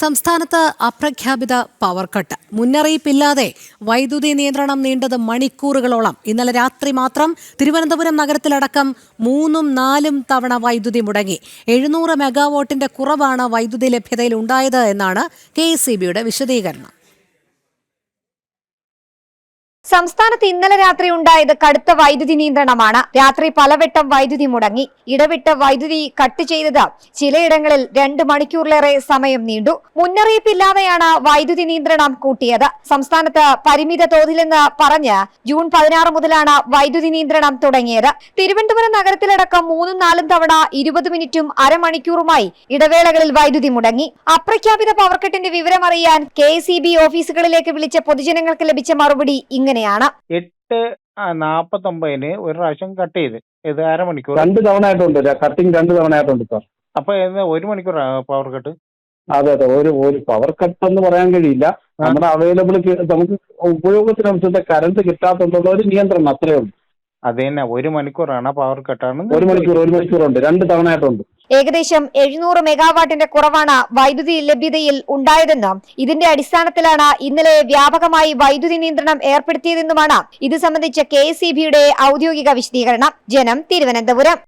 സംസ്ഥാനത്ത് അപ്രഖ്യാപിത power cut. മുന്നറിയിപ്പില്ലാതെ വൈദ്യുതി നിയന്ത്രണം നീണ്ടത് മണിക്കൂറുകളോളം. ഇന്നലെ രാത്രി മാത്രം തിരുവനന്തപുരം നഗരത്തിലടക്കം 3ഉം 4ഉം തവണ വൈദ്യുതി മുടങ്ങി. 700 മെഗാവാട്ടിന്റെ കുറവാണ് വൈദ്യുതി ലഭ്യതയിൽ ഉണ്ടായത് എന്നാണ് KECBയുടെ വിശദീകരണം. സംസ്ഥാനത്ത് ഇന്നലെ രാത്രി ഉണ്ടായത് കടുത്ത വൈദ്യുതി നിയന്ത്രണമാണ്. രാത്രി പലവട്ടം വൈദ്യുതി മുടങ്ങി. ഇടവിട്ട് വൈദ്യുതി കട്ട് ചെയ്തത് ചിലയിടങ്ങളിൽ 2 മണിക്കൂറിലേറെ സമയം നീണ്ടു. മുന്നറിയിപ്പില്ലാതെയാണ് വൈദ്യുതി നിയന്ത്രണം കൂട്ടിയത്. സംസ്ഥാനത്ത് പരിമിത തോതിലെന്ന് പറഞ്ഞ് ജൂൺ 16 മുതലാണ് വൈദ്യുതി നിയന്ത്രണം തുടങ്ങിയത്. തിരുവനന്തപുരം നഗരത്തിലടക്കം 3ഉം 4ഉം തവണ 20 മിനിറ്റും അരമണിക്കൂറുമായി ഇടവേളകളിൽ വൈദ്യുതി മുടങ്ങി. അപ്രഖ്യാപിത പവർക്കട്ടിന്റെ വിവരമറിയാൻ KECB ഓഫീസുകളിലേക്ക് വിളിച്ച പൊതുജനങ്ങൾക്ക് ലഭിച്ച മറുപടി ഇങ്ങനെയാണ്. 8:49 ഒരു പ്രാവശ്യം കട്ട് ചെയ്ത് ഇത് അരമണിക്കൂർ 2 തവണ ആയിട്ടുണ്ട്. കട്ടിങ് 2 തവണ ആയിട്ടുണ്ട് സാർ. അപ്പൊ 1 മണിക്കൂർ പവർ കട്ട്. അതെ ഒരു പവർ കട്ട് എന്ന് പറയാൻ കഴിയില്ല. നമ്മുടെ അവൈലബിൾ നമുക്ക് ഉപയോഗത്തിനനുസരിച്ച് കറണ്ട് കിട്ടാത്തുള്ള ഒരു നിയന്ത്രണം അത്രേ ഉള്ളൂ. അത് തന്നെ 1 മണിക്കൂറാണ് പവർ കട്ടാണ്. 1 മണിക്കൂറുണ്ട്. 2 തവണ ആയിട്ടുണ്ട്. ഏകദേശം 700 മെഗാവാട്ടിന്റെ കുറവാണ് വൈദ്യുതി ലഭ്യതയിൽ ഉണ്ടായതെന്നും ഇതിന്റെ അടിസ്ഥാനത്തിലാണ് ഇന്നലെ വ്യാപകമായി വൈദ്യുതി നിയന്ത്രണം ഏർപ്പെടുത്തിയതെന്നുമാണ് ഇത് സംബന്ധിച്ച KECBയുടെ ഔദ്യോഗിക വിശദീകരണം. ജനം, തിരുവനന്തപുരം.